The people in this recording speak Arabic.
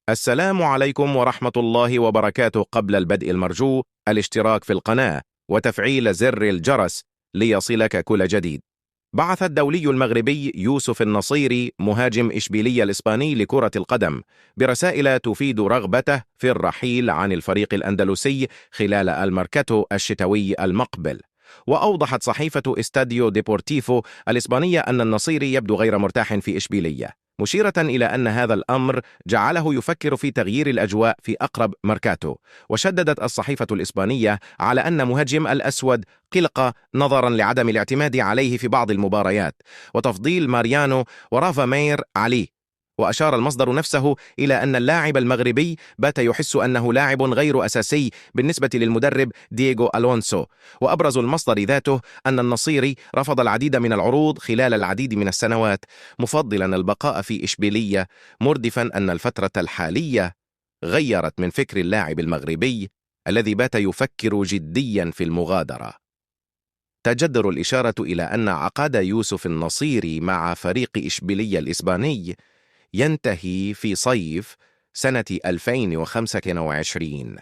السلام عليكم ورحمة الله وبركاته. قبل البدء المرجو الاشتراك في القناة وتفعيل زر الجرس ليصلك كل جديد. بعث الدولي المغربي يوسف النصيري مهاجم إشبيلية الإسباني لكرة القدم برسائل تفيد رغبته في الرحيل عن الفريق الأندلسي خلال الميركاتو الشتوي المقبل. وأوضحت صحيفة استاديو ديبورتيفو الإسبانية أن النصيري يبدو غير مرتاح في إشبيلية، مشيرة إلى أن هذا الأمر جعله يفكر في تغيير الأجواء في أقرب ميركاتو. وشددت الصحيفة الإسبانية على أن مهاجم الأسود قلق نظرا لعدم الاعتماد عليه في بعض المباريات وتفضيل ماريانو ورافا مير عليه. وأشار المصدر نفسه إلى أن اللاعب المغربي بات يحس أنه لاعب غير أساسي بالنسبة للمدرب دييغو ألونسو. وأبرز المصدر ذاته أن النصيري رفض العديد من العروض خلال العديد من السنوات، مفضلا البقاء في إشبيلية، مردفا أن الفترة الحالية غيرت من فكر اللاعب المغربي الذي بات يفكر جديا في المغادرة. تجدر الإشارة إلى أن عقد يوسف النصيري مع فريق إشبيلية الإسباني ينتهي في صيف سنة 2025.